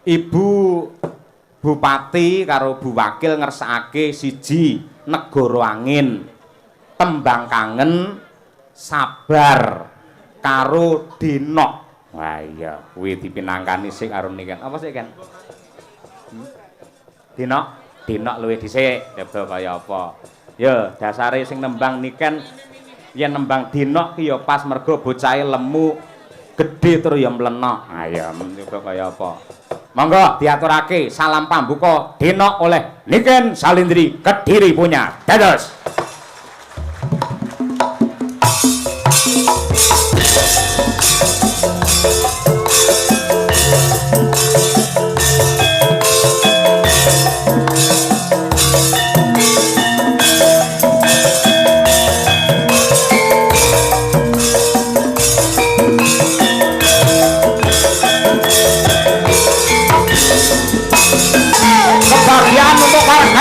Ibu Bupati karo Bu Wakil ngersakake siji Negara Angin tembang kangen sabar karo Denok. Wah iya kuwi dipinangkani sik karo niken. Apa sik kan? Denok luwih dhisik kaya apa. Ya dasare sing nembang niken yen nembang Denok ki ya pas mergo bocahe lemu gedhe terus ya mlenok. Ah ya menika kaya apa. Monggo diaturake salam pambuka Denok oleh Niken Salindri Kediri punya. Dados.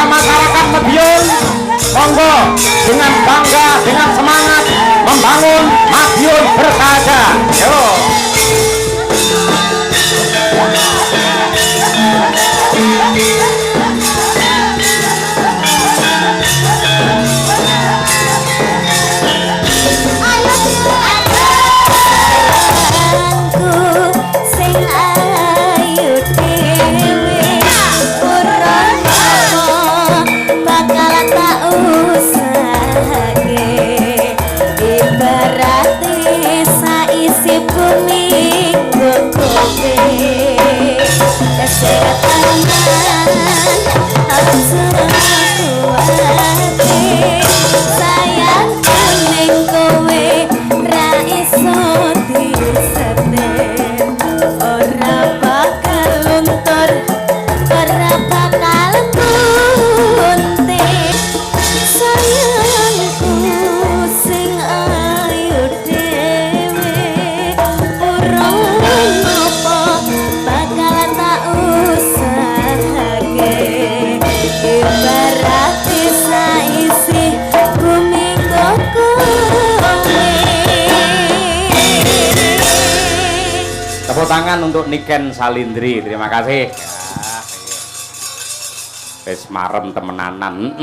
Masyarakat Madiun monggo dengan bangga dengan semangat membangun Madiun bersahaja. Yo. Tepuk tangan untuk Niken Salindri, terima kasih. Ya, wis marem temenanan.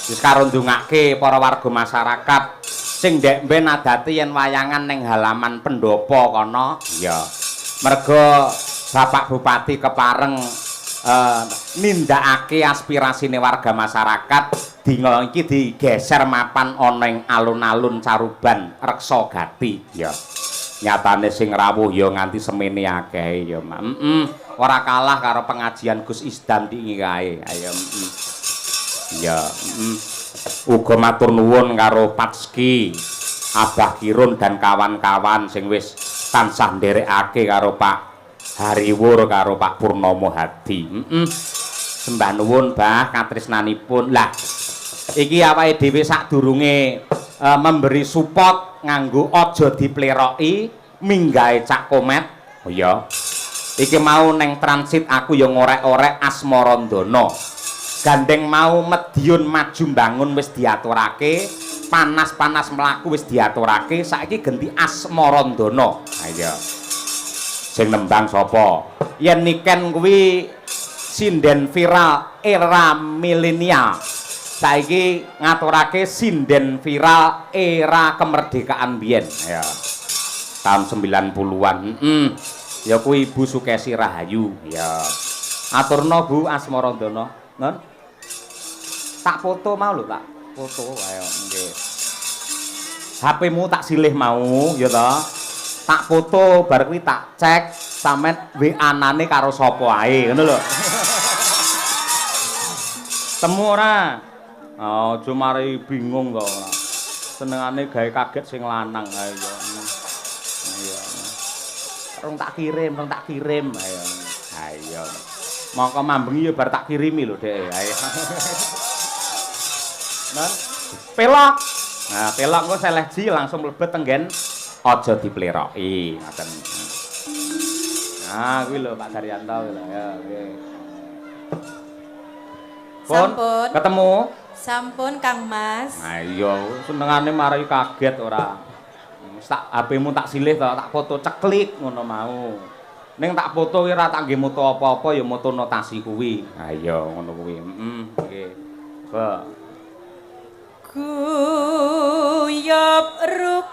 Wis karo ndongake para warga masyarakat sing ndek mben adate yen wayangan ning halaman pendopo kono, ya. Merga Bapak Bupati kepareng nindakake aspirasine warga masyarakat dina iki digeser mapan ana ing alun-alun Caruban Reksogati, ya. Nyatane sing rawuh ya nganti semene akeh ya ora kalah karo pengajian Gus Isdan iki kae ayo ya uga matur nuwun karo Patski Abah Kirun dan kawan-kawan sing wis tansah nderekake karo Pak Hariwur karo Pak Purnomo Hadi sembah nuwun Bah katresnanipun lah iki awake dhewe sadurunge memberi support nganggo aja dipleroki minggahe Cak Komet. Oh iya. Iki mau neng transit aku ya ngorek-orek Asmarandana. Gandeng mau Madiun maju bangun wis diaturake, panas-panas mlaku wis diaturake, saiki genti Asmarandana. Ha iya. Sing nembang sapa? Yen Niken kuwi sinden viral era milenial. Saiki ngaturake sinden viral era kemerdekaan biyen ya. Tahun 90-an. Ya kuwi Ibu Sukesi Rahayu ya. Aturna Bu Asmarandana. Nun. Tak foto mau lho, tak foto ayo nggih. HP-mu tak silih mau ya to. Tak foto bar kuwi tak cek sampean WA-nane karo sapa ae ngono lho. Temu ora? Oh, cuma mari bingung kok ora. Senengane gawe kaget sing lanang ayo. Iya. Rong tak kirim, ayo. Ayo. Mongko mambengi ya bar tak kirimi lho, Dek. Ayo. Nah, pelok. Nah, pelok engko seleji langsung mlebet tenggen aja dipleroki, ngoten. Nah, kuwi lho Pak Daryanto lho, ya, nggih. Sampun. Ketemu? Sampun Kang Mas. Nah iya, senengane marai kaget ora. Tak HP-mu tak silih to, tak foto ceklik ngono mau. Ning tak foto ki ora tak nggih moto apa-apa ya moto notasi kuwi. Ha iya ngono kuwi. Nggih. Guyub rukun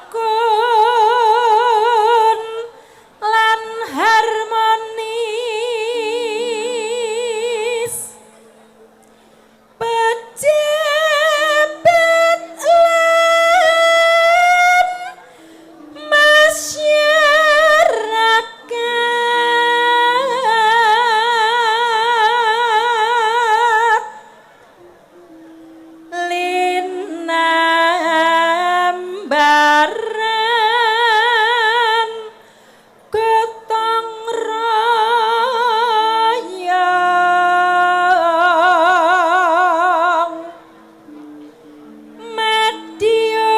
lan harmonis pejabat lan masyarakat linambaran gotong royong Madiun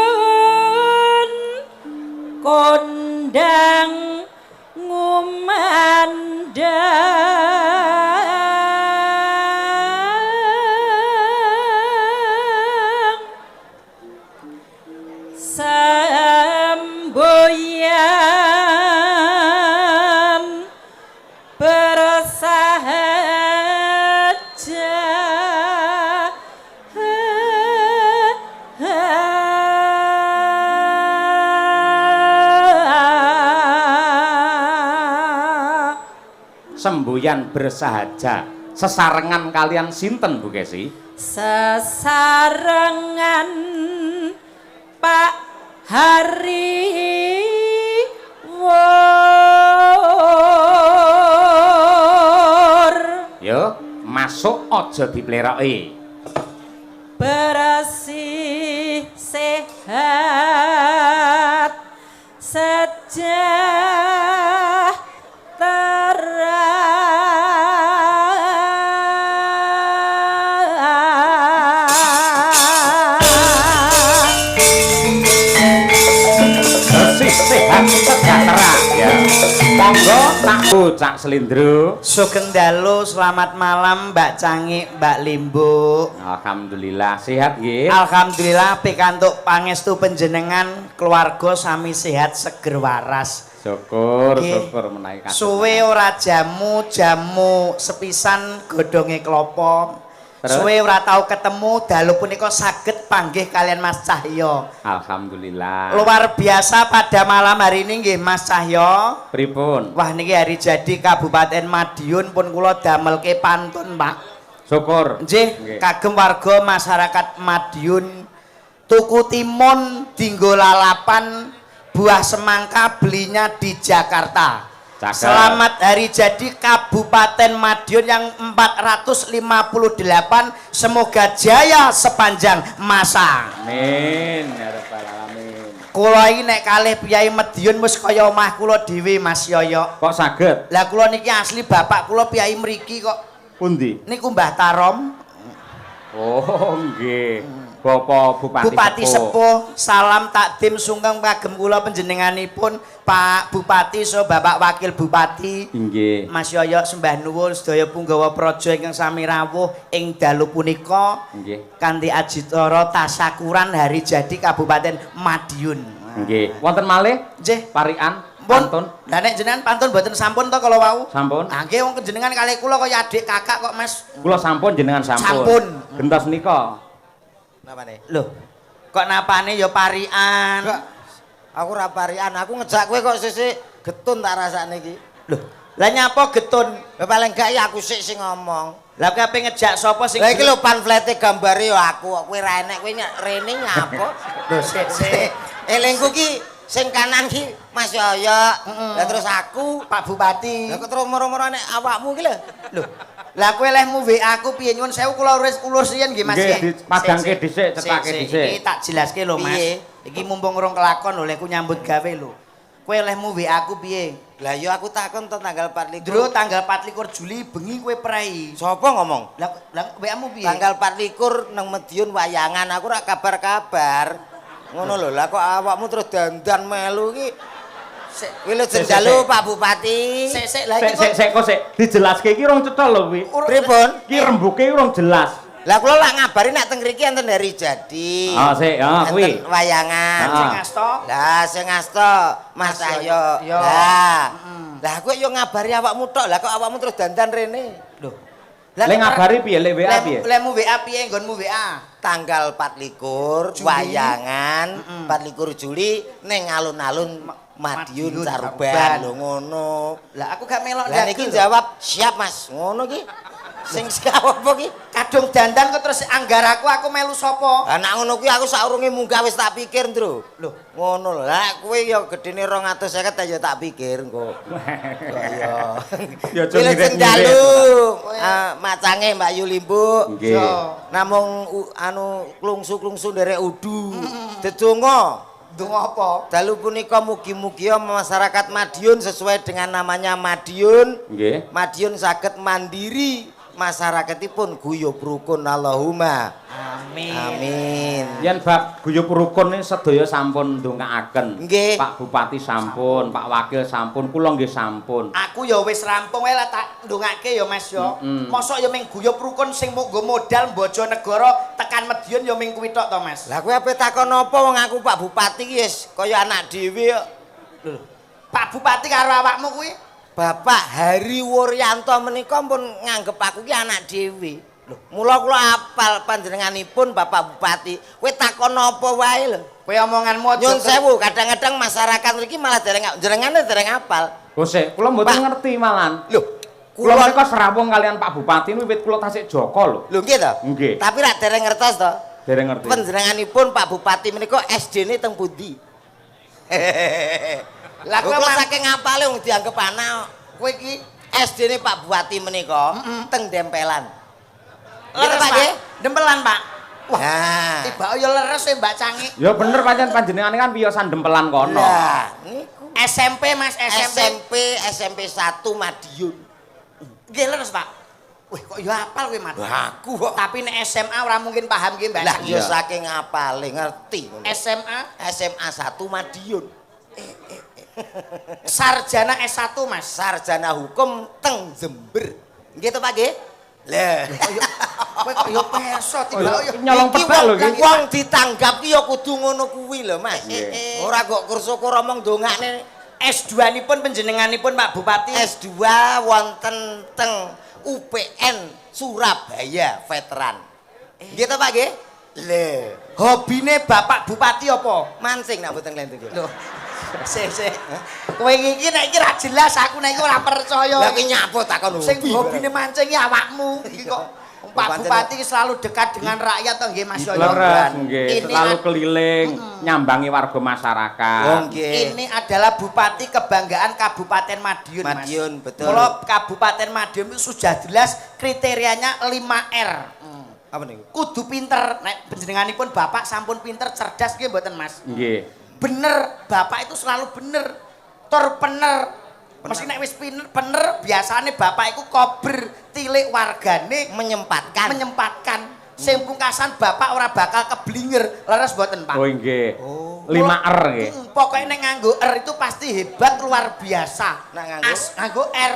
kondang ngumandang semboyan bersahaja Semboyan bersahaja sesarengan kalian sinten Bu Kesi? sesarengan Pak Hariwur Yo, masuk aja dipleroki. bersih sehat sejahtera Bersih sehat sejahtera ya. Monggo tak Cak Slindro. Sugeng dalu, selamat malam Mbak Cangi, Mbak Limbu. Alhamdulillah sehat nggih. Alhamdulillah pikantuk pangestu panjenengan keluarga sami sehat seger waras. Syukur, Nggih. syukur menawi kados. Suwe ora jamu sepisan godhonge klopo. Terus? Suwe ora tau ketemu, dalu punika saged panggih kalian Mas Cahyo. Alhamdulillah. Luar biasa pada malam hari ini nggih Mas Cahyo. Pripun? Wah niki hari jadi Kabupaten Madiun pun kula damelke pantun, Pak. Syukur. Nggih, kagem warga masyarakat Madiun tuku timun dinggo lalapan, buah semangka belinya di Jakarta. Cakep. Selamat hari jadi Kabupaten Madiun yang 458, semoga jaya sepanjang masa. Amin ya rabbal alamin. Kula iki nek kalih Piyai Madiun wis kaya omah kula dhewe Mas Yoyo. Kok saged? Lah kula niki asli bapak kula Piyai mriki kok. Pundi? Niku Mbah Tarom. Oh nggih. Bapak Bupati Sepuh, salam takdim sungkem kagem kula panjenenganipun Pak Bupati so Bapak Wakil Bupati. Nggih. Mas Yoyo sembah nuwun sedaya punggawa praja ingkang sami rawuh ing dalu punika. Nggih. Kanthi ajitara tasakuran hari jadi Kabupaten Madiun. Nggih. Wonten malih? Nggih. Parikan Pun, pantun. lah nek jenengan pantun mboten sampun to kalau wau? Sampun. Nah, nggih wong jenengan kalih kula kaya adik kakak kok, Mas. Kula sampun jenengan sampun. Sampun. Gentos nika. Napane? Loh, kok napane ya parian? Kok aku ora parian, aku ngejak kowe kok sisik getun tak rasane iki. Loh, lah nyapa getun? Ya paling gak ya aku sik sing ngomong. Lah kowe ape ngejak sapa sing Lah iki lho pamflete gambare ya aku kok kowe ra enek kowe rene nyapa? Lho sik. Elingku ki sing kanan ki Mas Yoyo. Lah terus aku Pak Bupati. Lah kok terus moro-moro nek awakmu ki lho. Loh, lah kowe lehmu WA aku piye nyuwun sewu kula ulur siyen nggih Mas. Nggih, dipadangke dhisik, cetake dhisik. Iki tak jelaske lho Mas. Piye? Iki mumpung urung kelakon lho lekku nyambut gawe lho. Kowe lehmu WA aku piye? Lah ya aku takon to tanggal 24. Dulu tanggal 24 Juli bengi kowe prei. Sapa ngomong? Lah WA-mu piye? Tanggal 24 nang Madiun wayangan aku ora kabar-kabar. Ngono lho, lah kok awakmu terus dandan melu iki. Kuwi lho jendalu Pak Bupati. Sik lah iki Sik kok sik dijelaske iki urung cetha lho kuwi. Pripun? Iki rembuke urung jelas. Lah kula lak ngabari nek teng mriki enten hari jadi. Oh, sik, kuwi. Enten wayangan. Ah. Sing asta. Lah sing asta Mas Cahyo. Yo. Lah. Lah kowe yo ngabari awakmu tok. Lah kok awakmu terus dandan rene? Lho. Lek ngabari piye lek WA piye? Lemu WA piye nggonmu WA? Tanggal 24 Juli. wayangan 24 Juli ning alun-alun Madiun Madiun, Caruban Caruban. lho ngono. Lah aku gak melok Lah niki jawab siap Mas. Ngono ki. Sing siap apa ki? kadung dandan kok terus anggar aku melu sapa? Lah nek ngono kuwi aku saurunge munggah wis tak pikir, Ndro. Lho, Ngono lho. Lah kowe ya gedene 250 ya tak pikir engko. Iya. Ya aja Pilih ngirit-ngirit. sendalu. Macange Mbak Yuli Mbuk. Nggih. Namung anu klungsu-klungsu nderek udu. Dedonga. ndonga apa? Dalu punika mugi-mugi masyarakat Madiun sesuai dengan namanya Madiun. Nggih. Madiun saged mandiri, masyarakatipun guyub rukun Allahumma. Amin. Amin. Yen bab guyub rukun ini sedaya sampun ndongakaken. Nggih. Pak Bupati sampun, Pak Wakil sampun, kula nggih sampun. Aku ya wis rampung wae lah tak ndongake ya Mas ya. Mosok ya ming guyub rukun sing nggo modal Bojonegoro tekan Madiun ya ming kuwi tok to Mas. Lah kowe ape takon apa wong aku Pak Bupati ki wis kaya anak dhewe kok. Lho, Pak Bupati karo awakmu kuwi Bapak Hari Wuryanto menika pun nganggep aku ki anak dhewe. Lho, mula kula apal panjenenganipun Bapak Bupati. Kowe takon apa wae lho. kowe omonganmu aja Nyun sewu, kadang-kadang masyarakat mriki malah jenengane dereng apal. Oh sik, kula mboten Pak. ngerti malan. Lho, Kula kula menika serawung kalian Pak Bupati niku wiwit kula tasik Joko lho. lho nggih to? Nggih. Tapi rak dereng ngertos to. Dereng ngerti. Panjenenganipun Pak Bupati menika SD-ne teng pundi? Lah kula saking apale wong dianggep anak. kowe iki SD-ne Pak Bupati menika teng Dempelan. leres Pak, Pak. nggih? Dempelan Pak. Wah, Nah. tiba ya leres ya Mbak Cangi. Ya bener pancen panjenengan kan piyosan dempelan kono. Lah, niku SMP Mas, SMP 1 Madiun. Nggih leres Pak. Wih, kok ya apal kowe Mas. Lah aku kok. Tapi nek SMA ora mungkin paham nggih Mbak Lah Cangi. ya Iya. saking apale ngerti ngono. SMA SMA 1 Madiun. sarjana S1 Mas. Sarjana hukum teng Jember. Nggih to Pak nggih? Lah, Kowe kok ya peso tiba ya. Nyolong iki pedal lho wong- iki. wong ditanggap ki ya kudu ngono kuwi lho Mas. Nggih. Ora kok kursukur omong dongakne S2-nipun panjenenganipun Pak Bupati. S2 wonten teng UPN Surabaya veteran. Nggih to Pak nggih? Lho, Hobine Bapak Bupati apa? mancing nak mboten klentu. Lho. Sik. Kowe iki nek iki ra jelas aku nek iki ora percaya. Lah ki nyapo takon Sing hobi. hobine mancing iki awakmu. Iki kok Pak Pancen- Bupati iki selalu dekat dengan rakyat to nggih Mas Yoyo. Leres nggih, Ini selalu keliling nyambangi warga masyarakat. Oh, nggih. Ini adalah Bupati Kebanggaan Kabupaten Madiun, Mas. Madiun, betul. Kalau Kabupaten Madiun itu sudah jelas kriterianya 5R. Apa niku? Kudu pinter. Nek panjenenganipun Bapak sampun pinter, cerdas nggih mboten, Mas? Nggih. Bener, Bapak itu selalu bener. Tur bener. Mesti nek wis bener, biasane Bapak iku kober tilik wargane menyempatkan. Sing pungkasan Bapak ora bakal keblinger. Leres mboten, Pak? Oh nggih. 5R nggih. Pokoknya nek nganggo R itu pasti hebat luar biasa. Nek nganggo? Nganggo R.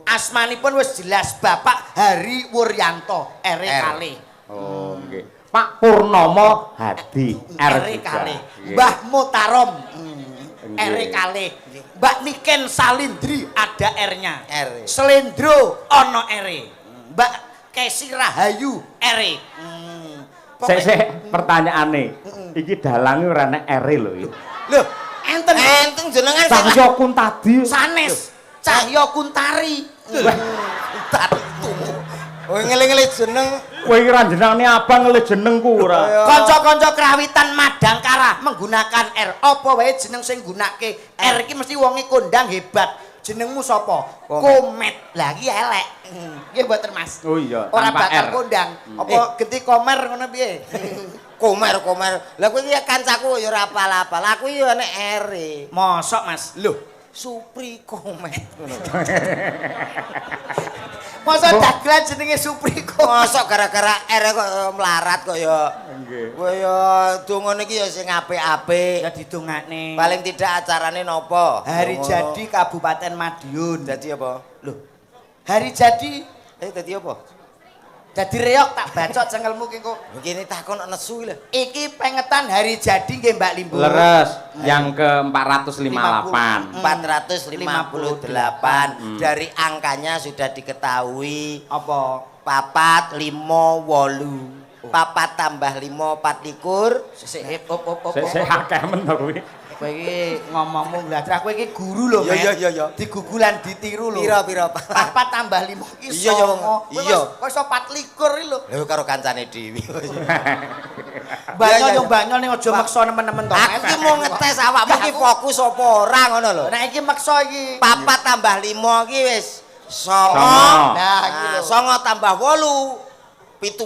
Asmanipun wis jelas Bapak Hari Wuryanto, R kali. Oh nggih. Pak Purnomo Hadi R R juga. kali. Nggih. Mbah Mutarom. R Nggih. kali. Mbak Niken Salindri ada R-nya. R. Selendro ono R. Mbak Kesi Rahayu R. Sik pertanyaane. Iki dalange ora nek R lho iki. Lho, Enten enteng jenengan Cahyo Kuntadi. sanes. Cahyo Kuntari. Oh ngeling-eling jeneng Kowe iki ra jenenge abang le jenengku ora. Kanca-kanca krawitan Madangkara menggunakan R. Apa wae jeneng sing nggunakake R iki mesti wonge kondang hebat. Jenengmu sapa? Komet. Lah iki elek. Nggih mboten Mas. Oh iya, Ora tanpa bakal R. kondang. Apa genti komer ngono piye? komer. Lah kowe iki kancaku ya ora apal-apal. Aku ya nek R. Mosok Mas. Lho, Supri Komet ngono. Mosok dagelan jenenge Supriko. Mosok gara-gara R kok melarat kok ya. Nggih. Kowe ya dongane iki ya sing apik-apik. Ya didongakne. Paling tidak acarane nopo? Hari Ngono. jadi Kabupaten Madiun. Dadi apa? Loh. Hari jadi Dadi apa? Dadi reok tak bacot cengelmu ki kok. Begini takon nesu lho. Iki pengetan hari jadi nggih Mbak Limbu. Leres yang ke 458. 458 dari angkanya sudah diketahui Apa? papat 5 8 papat tambah 5 24 Sik op. Sik akeh men to kuwi. Kowe iki ngomongmu belajar kowe iki guru lho, Mas. Iya. Digugulan ditiru lho. Pira 4 tambah 5 iki Iya, iya, iya. Kok iso 24 iki lho. lho karo kancane dhewe. Banyol Iya. yo banyol ning aja maksa nemen-nemen to. Aku ki mau ngetes awakmu ki fokus apa ora ngono lho. Nek iki maksa iki. Papat tambah 5 ki wis 9. Songo. Nah, iki lho. 9 tambah 8 17.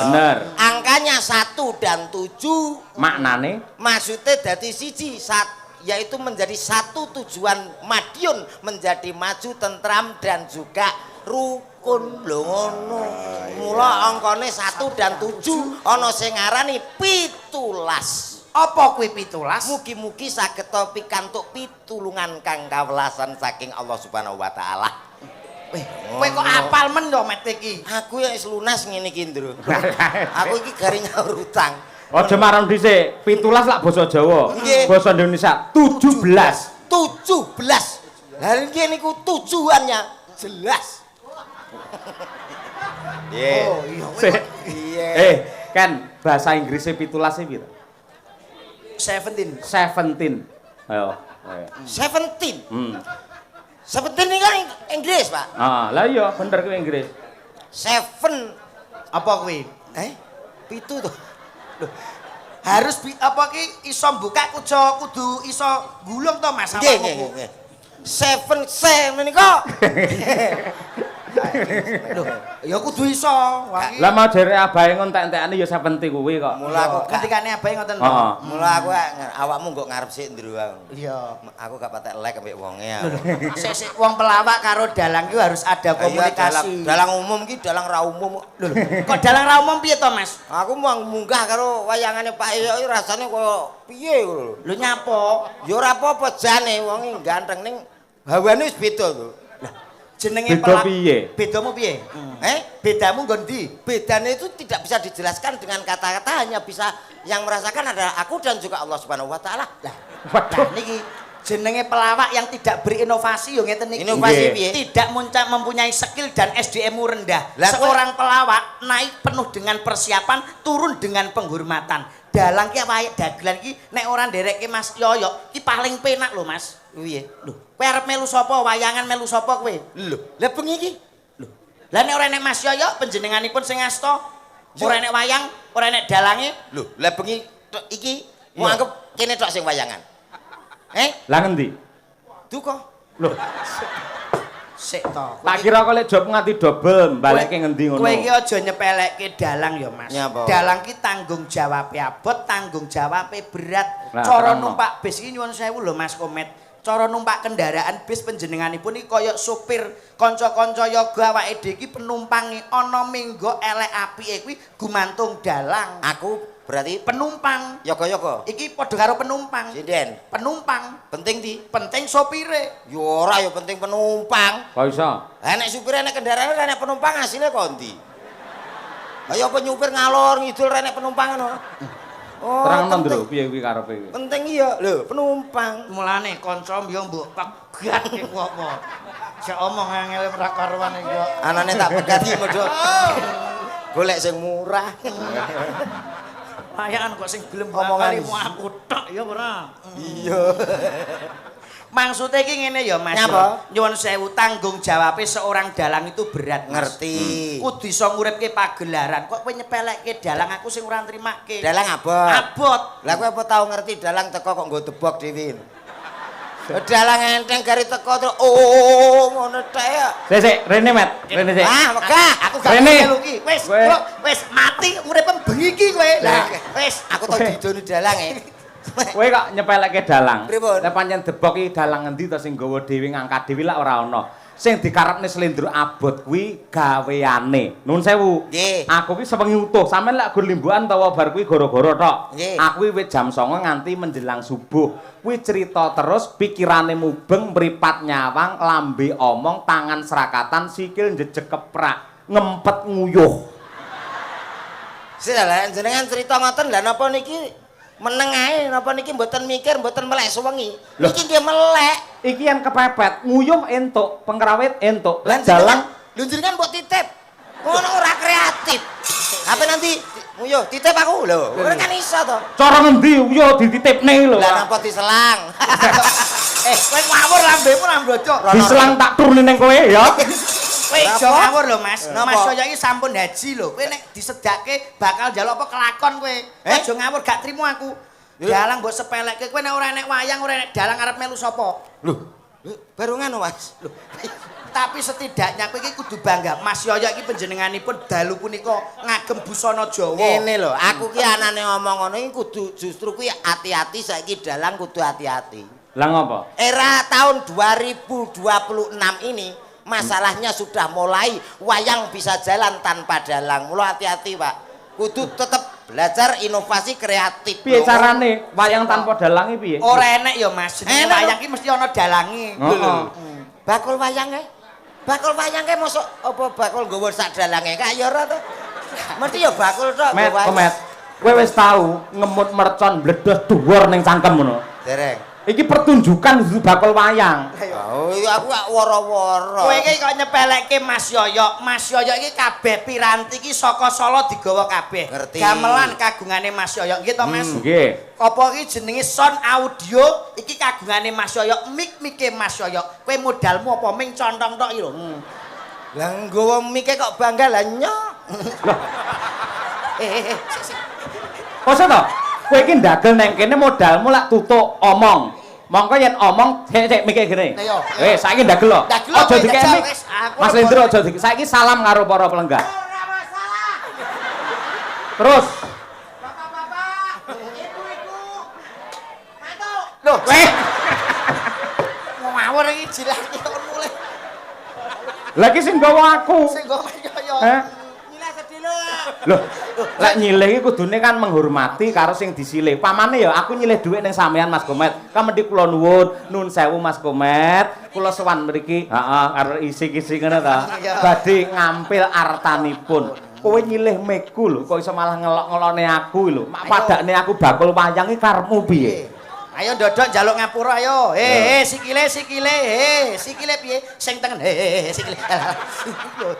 Bener. Angkanya 1 dan 7 Maknane maksudnya dari siji yaitu menjadi satu tujuan Madiun menjadi maju tentram dan juga rukun lho ngono. Mula angkane 1 dan 7 ana sing ngarani 17. Apa kuwi 17? Mugi-mugi saged pikantuk pitulungan kang kawelasan saking Allah Subhanahu wa taala. Kowe kok apal men yo met iki. Aku ya wis lunas ngene iki, Ndro. Aku iki gari nyaur utang. aja marang dhisik. 17 lak basa Jawa. Nggih. Basa Indonesia 17. 17. Lah iki niku tujuannya jelas. Oh, iya. Sik. Iya. Kan bahasa Inggrisnya 17 piro? 17. 17. Ayo. 17. 17 ini kan Inggris, Pak. Lah iya bener kuwi Inggris. 7 Apa kuwi? pitu tuh. Loh, harus apa ki iso buka kudu iso gulung to Mas Nggih. 7 menika. Loh, ya kudu iso. Wah iki. Lah mau jere abahe ngontek-entekane ya 70 kuwi kok. Mula aku gak Ketikane abahe ngoten to. Heeh. Mula aku awakmu kok ngarep sik Ndro. Iya. Aku gak patek lek ambek wonge. Sik wong pelawak karo dalang ki harus ada komunikasi. Dalang umum ki dalang ra umum. Lho, kok dalang ra umum piye to, Mas? Aku mau munggah karo wayangane Pak Eyok iki rasane koyo piye lho. Lho nyapa? Ya ora apa-apa jane wong ganteng ning hawane wis beda to. Jenenge Beda piye? Bedamu piye? Bedamu nggon ndi? Bedanya itu tidak bisa dijelaskan dengan kata-kata, hanya bisa yang merasakan adalah aku dan juga Allah Subhanahu wa taala. Lah niki jenenge pelawak yang tidak berinovasi yo ngeten niki. Inovasi piye? Tidak mempunyai skill dan SDM-mu rendah. Lah, Seorang pelawak naik penuh dengan persiapan, turun dengan penghormatan. Dalang ki wae dagelan ki nek ora nderekke Mas Yoyo ki paling penak lho Mas. Piye? Lho, kowe arep melu sapa? Wayangan melu sapa kowe? Lho, lah bengi iki. Lho. Lah nek ora enek Mas Yoyo panjenenganipun sing ngasta. Ora enek wayang, ora enek dalange. Lho, lah bengi iki mau anggap kene tok sing wayangan. Lah ngendi? Duka. Lho, Sik to. tak kira kok lek job nganti double, balekke ngendi ngono. Kowe iki aja nyepelekke dalang ya, Mas. Nyapa? Dalang ki tanggung jawabe abot, tanggung jawabe berat. Nah, Cara terangno. numpak bis iki nyuwun sewu lho Mas Komet. Cara numpak kendaraan bis panjenenganipun iki kaya supir kanca-kanca yoga awake dhewe iki penumpange ana minggo elek apike kuwi gumantung dalang. Aku berarti Penumpang. yoga-yoga. Iki padha karo penumpang. Sinden. Penumpang. Penting di. Penting sopire. Yo ora yo penting penumpang. Kok iso? Lah nek supir nek kendaraan nek penumpang hasilnya kok ndi? Ayo apa nyupir ngalor ngidul nek penumpang ngono. Oh, Terangno penting. Ndro, piye kuwi karepe kuwi? Penting iya lho penumpang. Mulane kanca yo mbok pegat ki apa. Sik omong angel ora karuan iki yo. Anane tak pegati modho. Golek sing murah. Layangan kok sing gelem Omongan. bakalimu aku tok ya ora. Iya. Maksudnya iki ngene ya Mas. Nyapa? Nyuwun sewu tanggung jawabe seorang dalang itu berat. Mas. Ngerti. Kudu iso nguripke pagelaran. Kok kowe nyepelekke dalang aku sing ora nrimake. Dalang abot. Abot. Lah kowe apa tau ngerti dalang teko kok nggo debok dhewe. Dalang enteng gari teko terus ngono tek ya. Sik, rene Met, rene sik. Ah, megah. Aku gak Rene. melu ki. Wis, Kowe- kok wis mati uripem bengi ki kowe. Lah, wis Aku tau didoni dalang Kowe kok nyepelekke dalang. Pripun? Lah pancen debok iki dalang ngendi to sing nggawa dhewe ngangkat dhewe lak ora ana. Sing dikarepne slendro abot kuwi gaweane. Nuwun sewu. Nggih. Aku ki sewengi utuh, sampean lak gur limbukan utawa bar kuwi gara-gara tok. Nggih. Aku kuwi wit jam 09.00 nganti menjelang subuh. Kuwi cerita terus, pikirane mubeng, mripat nyawang, lambe omong, tangan serakatan, sikil njejeg keprak. ngempet nguyuh. Lah jenengan cerita ngoten lah napa niki meneng ae napa niki mboten mikir mboten melek suwengi. Niki nggih melek. Iki yang kepepet, nguyuh entuk, pengrawit entuk. Lah Dalang jenengan mbok titip. Ngono ora kreatif. Apa nanti nguyuh titip aku lho. Ora kan iso to. cara ngendi yo dititipne lho. Lah napa diselang? Kowe ngawur lambemu lamblocok. Diselang tak turune ning kowe ya. Kowe aja ngawur lho Mas. Mas Yoyo iki sampun haji lho. Kowe nek disedake bakal njaluk apa kelakon kowe. Aja ngawur gak trimo aku. Dalang mbok sepelekke kowe nek ora enek wayang ora enek dalang arep melu sapa? Lho, baru ngono Mas. Lho. Tapi setidaknya kowe iki kudu bangga. Mas Yoyo iki panjenenganipun dalu punika ngagem busana Jawa. Ngene lho, aku ki anane ngomong ngono iki kudu justru kuwi hati-hati saiki dalang kudu hati-hati. Lah ngopo? Era tahun 2026 ini masalahnya sudah mulai wayang bisa jalan tanpa dalang. Mula hati-hati, Pak. Kudu tetep belajar inovasi kreatif. Piye carane wayang tanpa dalang iki piye? Ora enek ya Mas. Jenenge wayang iki mesti ana dalange. Heeh. Bakul wayange. Bakul wayange mosok apa bakul nggawa sak dalange kaya ora to? Mesti ya bakul tok. Met, komet. Kowe wis tau ngemut mercon bledos dhuwur ning cangkem ngono. Dereng. Iki pertunjukan bakul wayang. Oh, aku gak woro-woro. Kowe iki kok nyepelekke Mas Yoyo. Mas Yoyo iki kabeh piranti iki saka Solo digawa kabeh. Ngerti. Gamelan kagungane Mas Yoyo. Nggih to Mas? Nggih. Apa iki jenenge sound audio iki kagungane Mas Yoyo, mik-mike Mas Yoyo. Kowe modalmu apa ming contong tok iki lho. Lah nggawa mike kok bangga lah nyok. Sik. Kose to? Kowe iki ndagel nang kene modalmu lak tutuk omong. Mongko yen omong sik mikir gene. Ayo. Saiki ndagel lho. Ndagel Aja kowe, dikek jajal, mik. wis. Aku Mas ora Lindro boleh. aja dikek. Saiki salam karo para pelenggah. Ora masalah. Terus. Bapak-bapak, ibu-ibu. Mantuk. Loh, ngawur iki jilake kon mulih. Lagi sing gawa aku. Sing nggo Mas Yoyo. Heh. Nilai sedilo. Loh, lek nyilih iki kudune kan menghormati karo sing disilih. Pamane ya aku nyilih dhuwit ning sampean Mas Komet. Kamendhi kula nuwun sewu Mas Komet. Kula sowan mriki, heeh, karo isi-isi ngono ta. Badhe ngampil artanipun. Kowe nyilih meku lho, kok iso malah ngelok-ngelone aku lho. Mak padakne aku bakul wayang iki karepmu piye? Ayo ndodok njaluk ngapura ayo. Sikile. Sikile piye? Sing tengen. Sikile.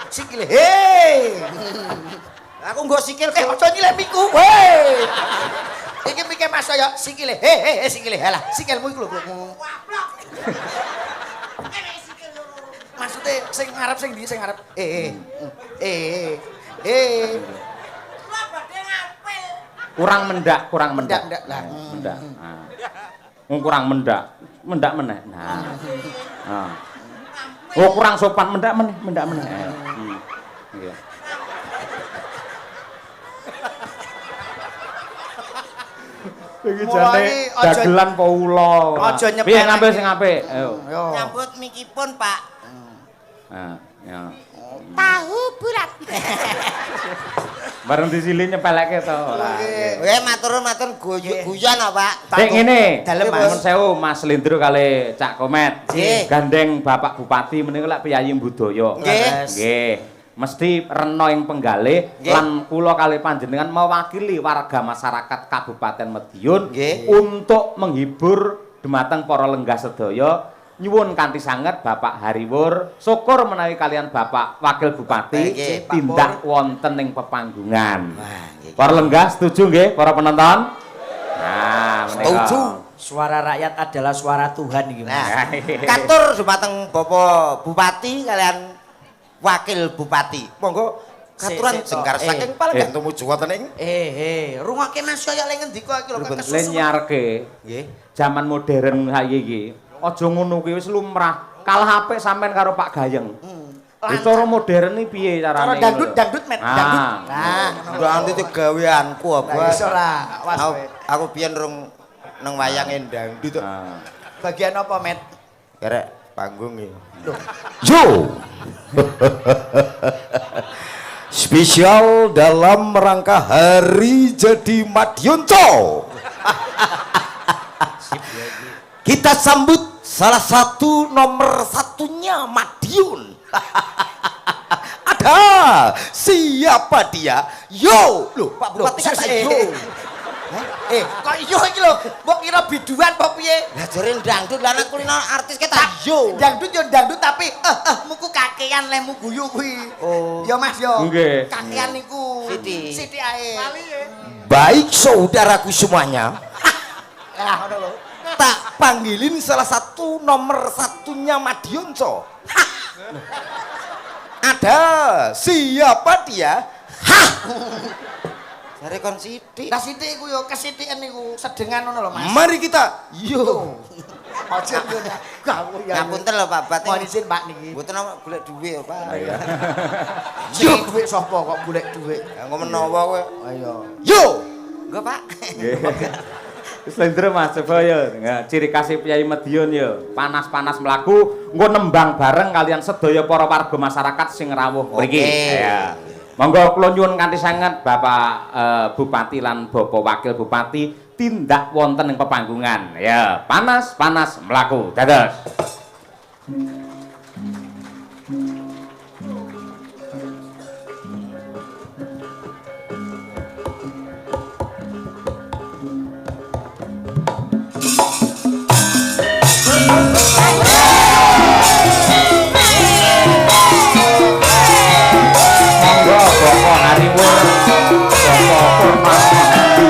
Sikile. Aku nggo sikil Aja nyilih miku. Hei. Iki mike Mas Yoyo, sikile. Sikile. Halah, sikilmu iku lho. Maksude sing ngarep sing ndi sing ngarep? Kurang mendak. Mendak lah. Mendak. Kurang mendak meneh. Nah. Oh, kurang sopan mendak meneh. Iya. Iki jane dagelan Paulo. Aja nyepelke. Piye ngambil sing apik? Ayo. nyambut mikipun, Pak. Ya. Tahu bulat. Bareng disilih nyepelekke to. Matur guyon Pak. Sik ngene, Dalem, Mas. Nuwun sewu Mas Lindro kali Cak Komet. Nggih. Gandeng Bapak Bupati menika lek piyayi budaya. Nggih. Mesti rena ing penggalih Nggih. lan kula kali panjenengan mewakili warga masyarakat Kabupaten Madiun Nggih. untuk menghibur dumateng para lenggah sedaya nyuwun kanthi sanget Bapak Hariwur syukur menawi kalian Bapak Wakil Bupati Nggih, tindak wonten ing pepanggungan. nggih. Para lenggah setuju nggih para penonton? Nah, menika. Setuju. Suara rakyat adalah suara Tuhan iki. Nah, katur dumateng Bapak Bupati kalian Wakil Bupati. Monggo katuran jengkar saking paling tumuju wonten ing Rungokke Mas Yoyo le ngendika iki lho Le nyarke nggih. zaman modern saiki iki. Aja ngono kuwi wis lumrah. Kalah apik sampean karo Pak Gayeng. Cara modern iki piye carane? Cara dangdut met dangdut. Nah, Nanti itu gaweanku apa? wis ora was kowe. Aku biyen rung nang wayange dangdut. Bagian apa met? Kerek panggung iki. Yo, spesial dalam rangka Hari Jadi Madiun Cow. Kita sambut salah satu nomor satunya Madiun. Ada siapa dia? Yo, loh Pak Bupati kata yo. Kok yo iki lho, mbok kira biduan apa piye? Lah jare dangdut lan kulino artis kita yo. Dangdut yo dangdut tapi muku kakean lemu guyu kuwi. Oh. Yo Mas yo. Nggih. Kakean niku. Siti. Siti ae. Baik saudaraku semuanya, Ah, ngono lho. tak panggilin salah satu nomor satunya Madionco. Ada siapa dia? Jare kon sithik. Lah Siti iku yo kesitiken niku sedengan ngono lho Mas. Mari kita yo. Aja yo. Kamu ya. Ngapunten lho Pak Bupati. Mohon izin Pak niki. Mboten apa golek dhuwit ya Pak. Yo duit sapa kok golek duit? Engko menawa kowe. Ayo. Yo. Enggak Pak. Nggih. Wis lendro Mas coba ya. Nah, ciri khas Kyai Madiun ya, panas-panas mlaku engko nembang bareng kalian sedaya para warga masyarakat sing rawuh mriki. Ya. Monggo kula nyuwun kanthi sanget Bapak Bupati lan Bapak Wakil Bupati tindak wonten ing pepanggungan. Ya, panas-panas mlaku. Dados. Monggo Bapak Hariwur, Bapak Purnas Mahadi.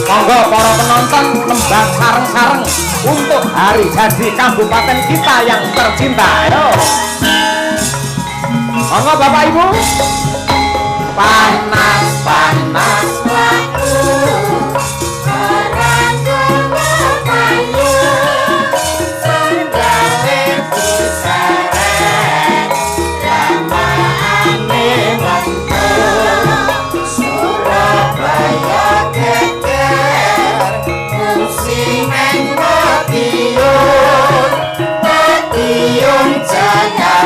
Monggo para penonton nembang sareng-sareng untuk hari jadi kabupaten kita yang tercinta. Ayo. Monggo Bapak Ibu. Panas-panas laku orang payu sanggale diseret lama ane mentul Surabaya geger musimen Madiun Jakarta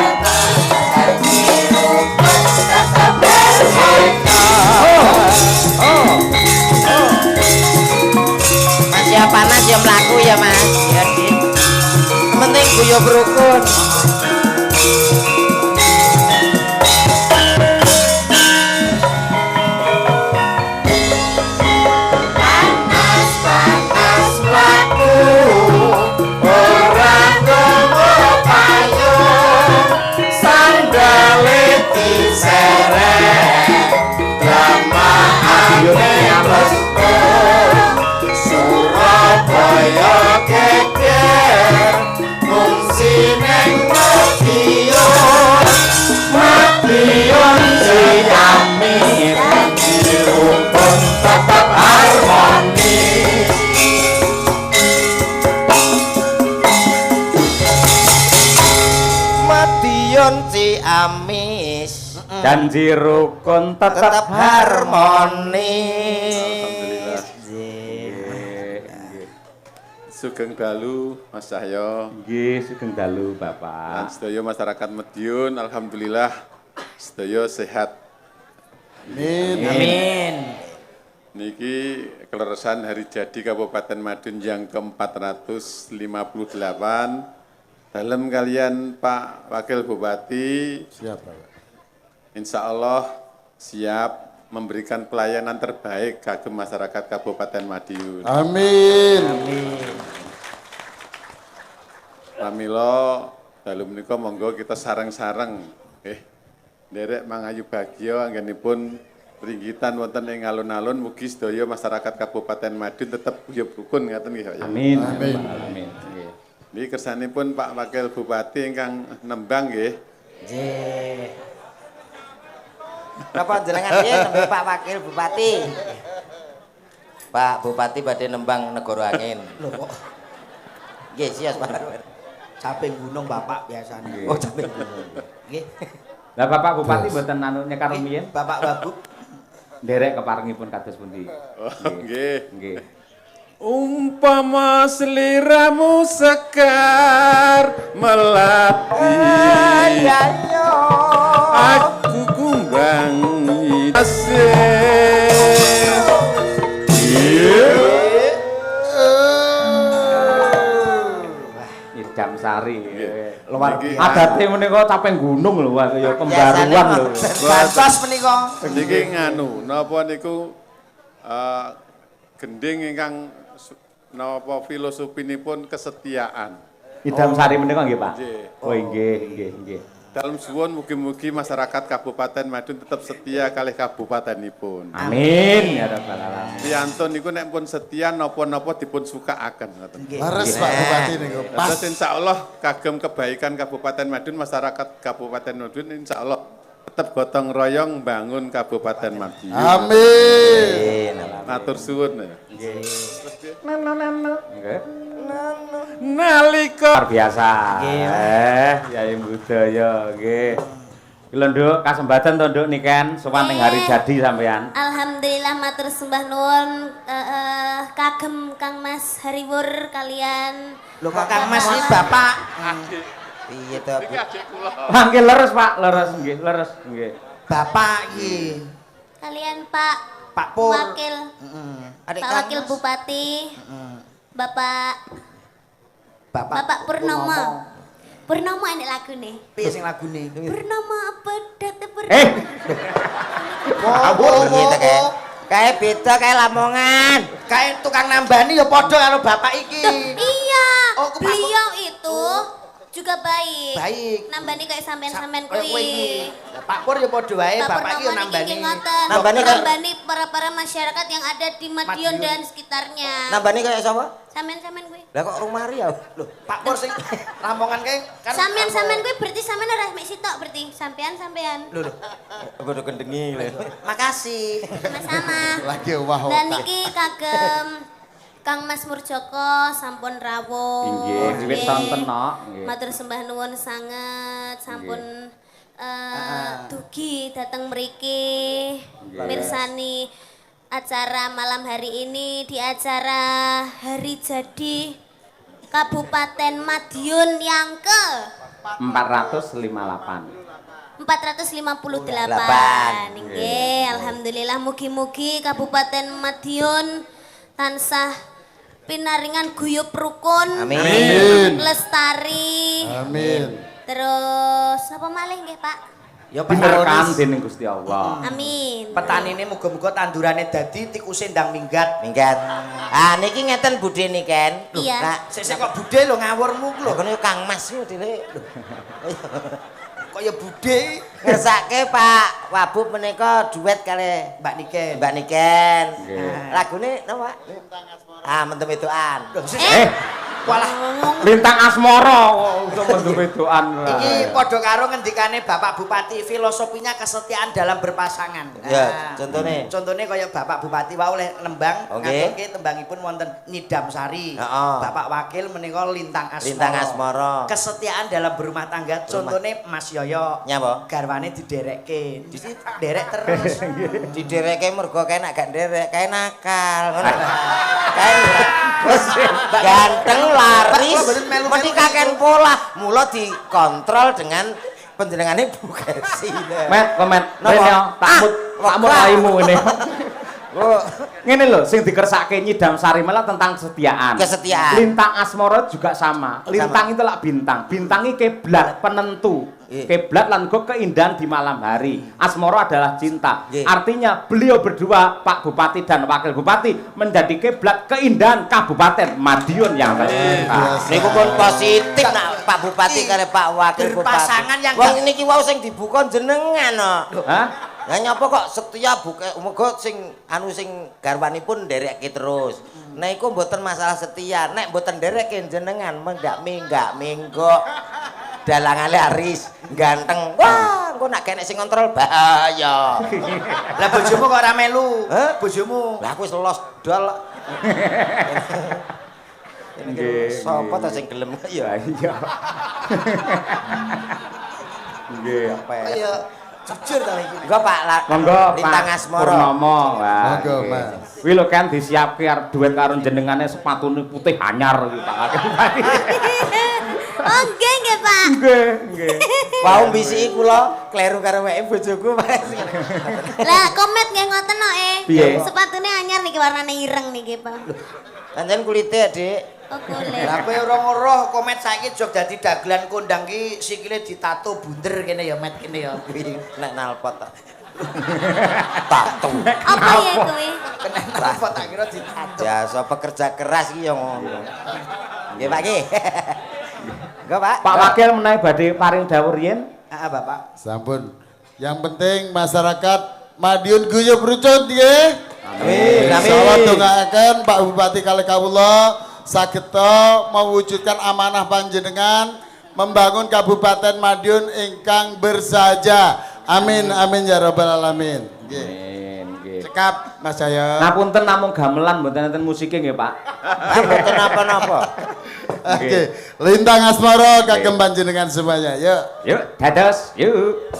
Mas ya panas ya mlaku ya Mas. Ya Dit. Penting guyub rukun. panas mlaku ora nggawa payung sandale diseret lamane mestu Surabaya geger fungsi neng Madiun Ciami dirukun tetap harmonis. Madiun Ciamis Janji rukun tetap tetap harmonis. Sugeng dalu Mas Cahyo Nggih, sugeng dalu lan Bapak. sedaya masyarakat Madiun, alhamdulillah sedaya sehat. Amin. Niki keleresan hari jadi Kabupaten Madiun yang ke-458 dalam kalian Pak Wakil Bupati. Siap, Pak. Insya Allah siap memberikan pelayanan terbaik kagem masyarakat Kabupaten Madiun. Amin. Pramila dalu menika monggo kita sareng-sareng nderek mangayu bagya anggenipun ringgitan wonten ing alun-alun mugi sedaya masyarakat Kabupaten Madiun tetep guyub rukun ngaten nggih Pak ya. Amin. Amin. Amin. Nggih. Niki kersanipun Pak Wakil Bupati ingkang nembang nggih. Nggih. Napa jenengan piye nembe Pak Wakil Bupati? Pak Bupati badhe nembang negara angin. Lho kok Nggih, sias Pak. caping gunung Bapak biasanya. Oh, capek gunung. Nggih. Lah Bapak Bupati mboten anu nyekar rumiyin? Bapak Babuk. Nderek keparengipun kados pundi? Oh nggih. Nggih. Umpama seliramu sekar melati aku kumbang asih sari. Luar Niki, adate menika caping gunung lho kaya kembaruan lho. Bantos menika. Niki nganu, napa niku gending ingkang napa filosofipun kesetiaan. Idam sari menika nggih, Pak. Nggih. Oh nggih. Dalam suwun mugi-mugi masyarakat Kabupaten Madiun tetap setia kalih kabupatenipun. Amin ya rabbal alamin. Priyantun niku nek pun setia napa-napa dipun sukaaken ngoten. Leres Pak Bupati niku. Pas. Terus insyaallah kagem kebaikan Kabupaten Madiun, masyarakat Kabupaten Madiun insyaallah tetap gotong royong bangun Kabupaten Madiun. Amin. Matur suwun. Nggih. Nalika luar biasa. Yai budaya nggih. Iki lho Nduk, kasembatan to Nduk niken sowan ning hari jadi sampean. Alhamdulillah matur sembah nuwun kagem Kang Mas Hariwur kalian. Lho kok Kang Mas iki bapak. Piye to, Bu? Mangke leres Pak, leres nggih, leres nggih. Bapak iki. Kalian Pak Pak Pur. Wakil. Adik Pak Kang Wakil Mas. Bupati. Bapak Bapak Purnomo. Purnomo ini lagu nih. Piye sing lagune? Purnomo apa date Oh, Gitu kae. Kae beda kae Lamongan. kayak tukang nambani ya padha karo bapak iki. Iya. Oh, ku Pak Beliau itu juga baik. Baik. Nambani kayak sampean-sampean Kayak kowe iki. kuwi. Lah, Pak Pur ya padha wae, Pak bapak iki ya Purnomo nambani. niki ngoten. Nambani kan- Nambani para masyarakat yang ada di Madiun Madiun. dan sekitarnya. Nambani kaya sapa? Sampean-sampean kuwi. Lah kok rumari ya? Loh, Pak Pur sing Lamongan kae kan Sampean-sampean kuwi berarti sampean ora mek sitok berarti sampean-sampean. Lho, Kudu kendengi lho. makasih. Sama-sama. Lagi wah. Dan niki kagem Kang Mas Murjoko sampun rawuh. Inggih, wiwit sonten no. Nggih. Matur sembah nuwun sanget sampun dugi dateng mriki mirsani acara malam hari ini di acara hari jadi Kabupaten Madiun yang ke 458. 458. Nggih, alhamdulillah mugi-mugi Kabupaten Madiun tansah pinaringan guyub rukun. Amin. Lestari. Amin. Terus apa malih nggih, Pak? Ya Diberkahan dening Gusti Allah. Amin. Petanine muga-muga tandurane dadi tikuse ndang minggat. Minggat. Ah niki ngeten budhe niken. Iya. Kak, Sik kok budhe lho ngawurmu ku lho lho. kono Kang Mas yo dile. Kok ya budhe Ngersake Pak Wabub menika duet kali Mbak Niken. Mbak Niken. Nggih. Lagune napa? Ah, mentem ituan. Walah, Lintang asmara kok mendem wedokan. iki padha karo ngendikane Bapak Bupati, filosofinya kesetiaan dalam berpasangan. Ya, contone. Contone kaya Bapak Bupati wae oleh nembang Oke. ngaturke tembangipun wonten Nyidam Sari. Heeh. Bapak Wakil menika Lintang Asmara. Lintang Asmara. Kesetiaan dalam berumah tangga. Contone Mas Yoyo. Nyapa? Garwane diderekke. Derek terus. Didereke mergo kae nak gak nderek, kae nakal. Ngono. Kae terus ganteng laris. Kok mboten melu-melu Mesti kaken pola. Mula dikontrol dengan penjenengane Bu Gesi. Met, komen. Napa? Rene takmut Ah, raimu ini. Oh, Ngene lho, sing dikersake Nyidam Sari malah tentang kesetiaan. Kesetiaan. Lintang Asmara juga sama. Lintang itu lah bintang. Bintang ini kiblat penentu. Iya. Kiblat lan go keindahan di malam hari. Asmara adalah cinta. Iya. Artinya beliau berdua, Pak Bupati dan Wakil Bupati, menjadi kiblat keindahan Kabupaten Madiun yang tercinta. niku pun positif nak Pak Bupati karo Pak Wakil Bupati. Berpasangan yang wong niki wau sing dibuka jenengan kok. Hah? Lah nyapa kok setia buka muga sing anu sing garwanipun nderekke terus. Nah iku mboten masalah setia, nek mboten nderekke jenengan mendak minggak minggo. Dalangane aris, ganteng. Wah, engko nak kene sing kontrol bahaya. Lah bojomu kok ora melu? Hah? Bojomu. Lah aku wis los dol. Nggih, Sapa nggih. ta sing gelem ya? Iya. Nggih. Kaya jujur ta iki. Enggak Pak, Monggo Lintang Pak Asmara. Purnomo. Wah, Monggo, nggih. Mas. Kuwi lho kan disiapke arep duet karo jenengane sepatune putih anyar iki Pak. Oh, nggih, Pak. Nggih, nggih. Wau bisiki kula kleru karo weke bojoku. Lah, komet nggih ngoten no Piye? Sepatune anyar niki warnane ireng niki, Pak. Pancen kulite, Dik. Oh kulit. Lah kowe ora ngeroh komet saiki jog dadi dagelan kondang ki sikile ditato bunder kene ya met kene ya. Nek nalpot ta. Tato. Apa ya kowe? Kena nalpot tak kira ditato. Biasa pekerja keras ki ya ngono. Nggih Pak nggih. Enggak Pak. Pak Wakil menawi badhe paring dawuh riyen. Heeh Bapak. Sampun. Yang penting masyarakat Madiun guyub rucut nggih. Amin. Insyaallah dongaaken Pak Bupati kalih kawula sageta mewujudkan amanah panjenengan membangun Kabupaten Madiun ingkang bersahaja. Amin amin ya rabbal alamin. Nggih. Nggih. Cekap Mas Jaya. Ngapunten namung gamelan mboten enten musike nggih, Pak. Mboten napa-napa. Oke, lintang asmara kagem panjenengan semuanya. Yuk. Yuk, dados, yuk.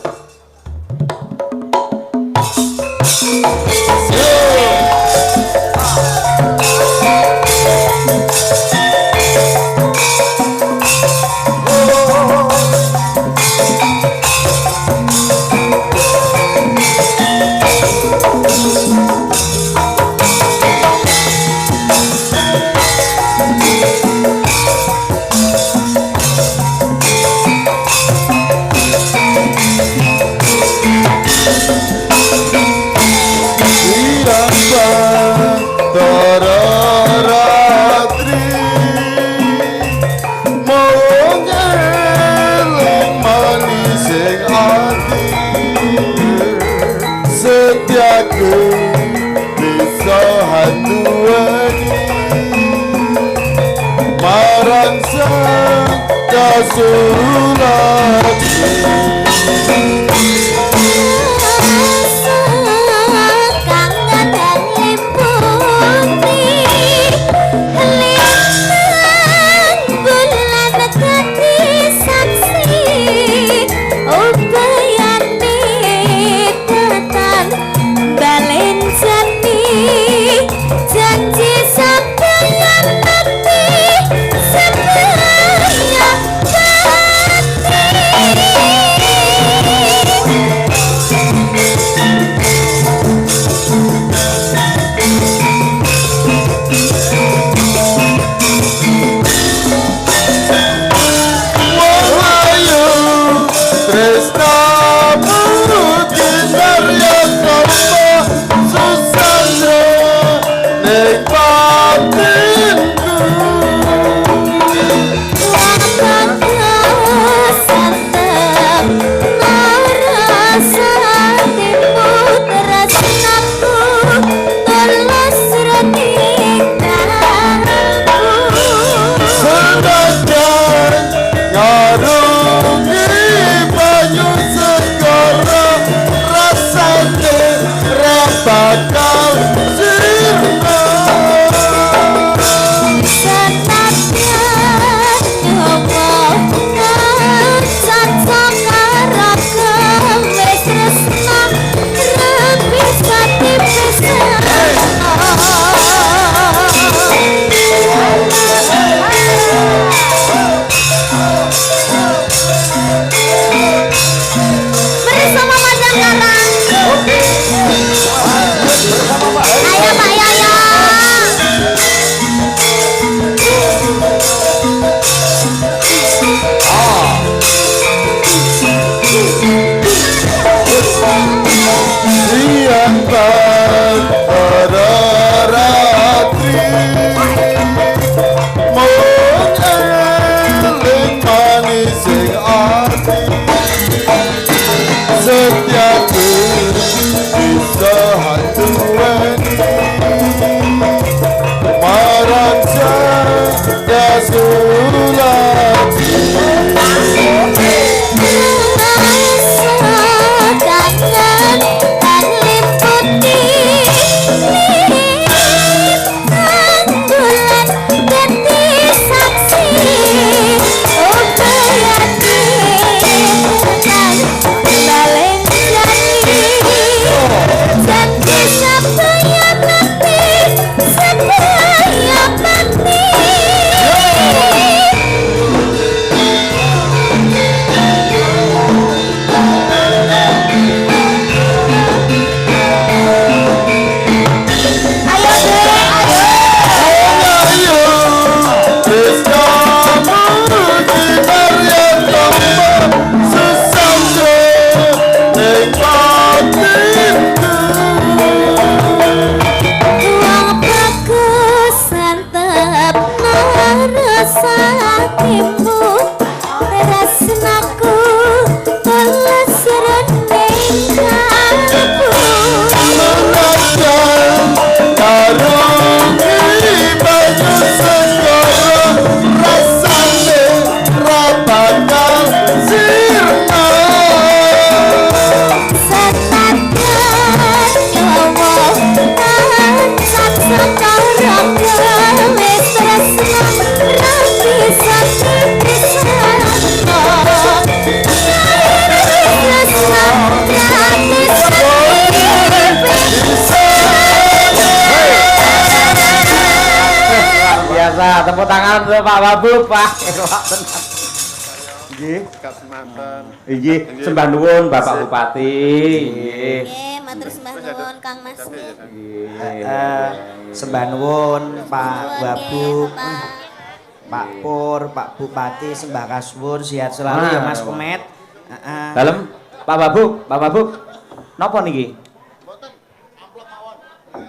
tepuk tangan untuk Pak Wabub, Pak. Nggih. Sikap semanten. Nggih, sembah nuwun Bapak Bupati. Nggih. Nggih, matur sembah nuwun Kang Mas. Sembah nuwun Pak Nuwun, Wabub, nggih, Bapak. Pak Pur, Pak Bupati, sembah kasuwun sehat selalu ya Mas Kemet. Dalem Pak Wabub. Napa niki?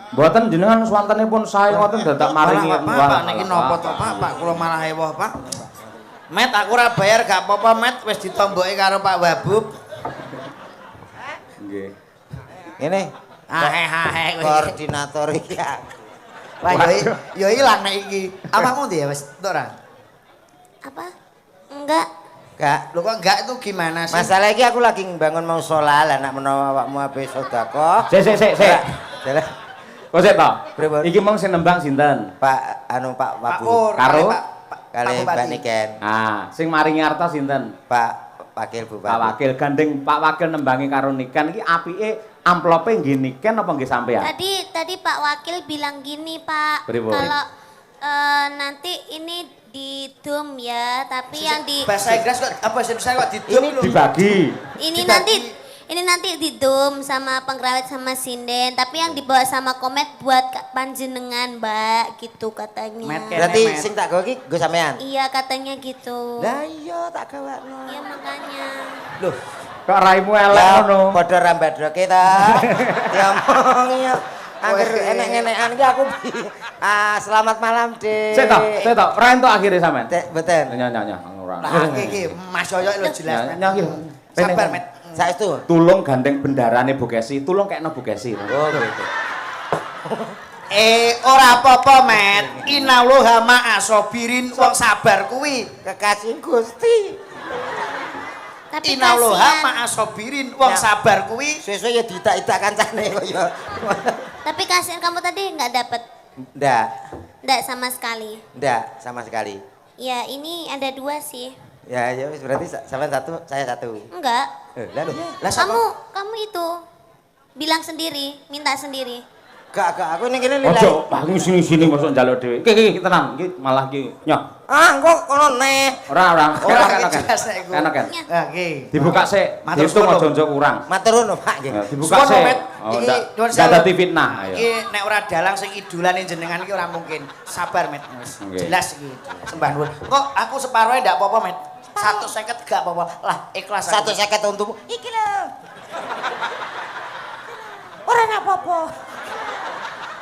Mboten jenengan swantenipun sae ngoten dadak maringi. Pak niki napa to Pak? Pak kula malah ewoh Pak. Met aku ora bayar gak apa-apa Met, wis ditomboki karo Pak Wabub. Nggih. Ini Hahe koordinator iki. Wah yo ilang nek iki. Awakmu ndi ya wis entuk ora? Apa? Enggak. Gak. Lho kok enggak itu gimana sih? Masalah iki aku lagi bangun mau sholat lah nak menawa awakmu ape sedekah. Sik. Jalan. Kok sik to? Pripun? Iki mong sing nembang sinten? Pak Pak Pak Wabu. Pur Karo? Kali Mbak Niken. Ah, sing maringi arta sinten? Pak Wakil Bupati. Pak Wakil gandeng Pak Wakil nembangi karo Niken iki apike amplope nggih Niken apa nggih sampean? Tadi Pak Wakil bilang gini, Pak. Pripun? Kalau nanti ini didum ya, tapi yang di bahasa Inggris kok apa sih saya kok didum lho. Dibagi. ini nanti didum sama pengrawit sama sinden, tapi yang dibawa sama Komet buat panjenengan, Mbak, gitu katanya. Berarti sing tak gawe iki nggo sampean. Iya, katanya gitu. Lah iya tak gawakno. Iya makanya. Loh, Kok raimu elek ngono? padha rambadroke ta. Diomong ya. Angger enek-enekan iki aku selamat malam, Dik. Sik to, ora entuk akhire sampean. Mboten. Nyanyi ora. Nah iki Mas Yoyo lho jelas. Nyanyi. Sabar Met. Saestu. Tulung gandeng bendarane Bu Kesi, tulung kekno Bu Kesi. Oh, gitu. Ora apa-apa Met. Innallaha ma'asobirin, wong sabar kuwi Kekasih Gusti. Tapi Innallaha kasihan. ma'asobirin, wong Ya. sabar kuwi. Sesuk ya ditak-itak kancane kok ya. Tapi kasihan kamu tadi nggak dapet, nggak sama sekali. Ndak sama sekali. Ya ini ada 2 sih. Ya wis berarti sampean satu, saya satu. Enggak. Lah lho. Lah sapa? Kamu itu bilang sendiri, minta sendiri. Gak, aku ning kene lilai. Ojo, bangun sini masuk njaluk dhewe. Iki tenang, iki malah iki nyoh. Kok kono neh. Ora. Ora Enak, jelas nek iku. Enak kan? Nah, iki. Dibuka sik. Matur Dihitung suwun. aja kurang. Matur nuwun, Pak nggih. Ya, dibuka Suwun, sik. Met. Oh, Iki ndak nyuwun ndak sewu. dadi fitnah. Ayo. Iki nek ora dalang sing idolane jenengan iki ora mungkin. Sabar Met. Wis Nggih. jelas iki. Sembah nuwun. Kok aku separohe ndak apa-apa Met. 150 gak apa-apa. Lah ikhlas aku. 150 untukmu. Iki lho. Ora ana apa-apa.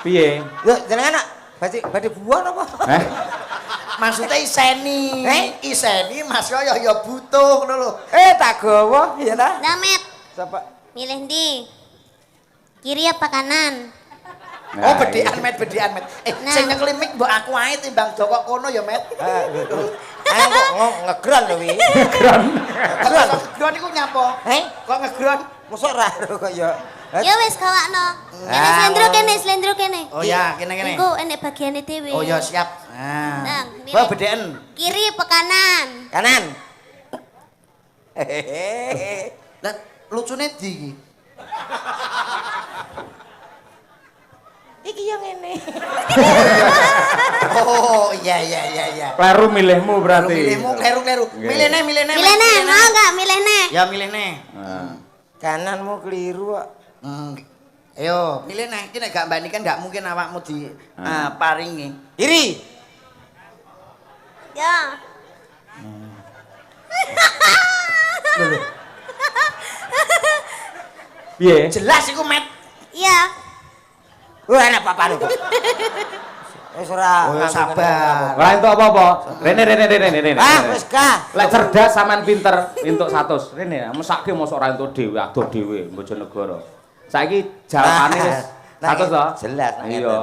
Piye? Lho, jenengan nak badhe buah napa? Maksudnya iseni. Eh? Iseni Mas Yoyo ya butuh ngono lho. Tak gawa, iya ta? Damet, Sapa? milih di kiri apa kanan? Oh, Nah, bedean Met. Nah. Sing nyekeli mik mbok aku ae timbang joko kono ya Met. Ayo kok ngegron lho wi. Ngegron iku nyapa? Kok ngegron? Mosok ra kok ya. Ya wis kawakno. Ah, Slendro kene. Oh ya, kene. Iku enek bagiane dhewe. Oh ya siap. Nah. Nang, milih. Wah, bedean. Kiri apa kanan? Kanan. Lah lucune ndi iki? Iki yang ini. Oh, iya. Kleru milihmu berarti. Milihmu kleru. Nggih. Milih nih. Milih nih, mau enggak milih nih? Ya milih nih. Nah. Kananmu keliru kok. Ayo, milih nih. Iki nek gak mbanikan gak mungkin awakmu di paringi. Kiri. Ya. Piye? Jelas iku Met. Iya. Ora ana apa-apa lho. Wis ora. Oh, sabar. Ora entuk apa-apa. Rene. Wis gah. Lek cerdas sampean pinter entuk 100. Rene, mesake mosok ora entuk dhewe, adoh dhewe Bojonegoro. Saiki jawabane wis 100 to? Jelas. Iya,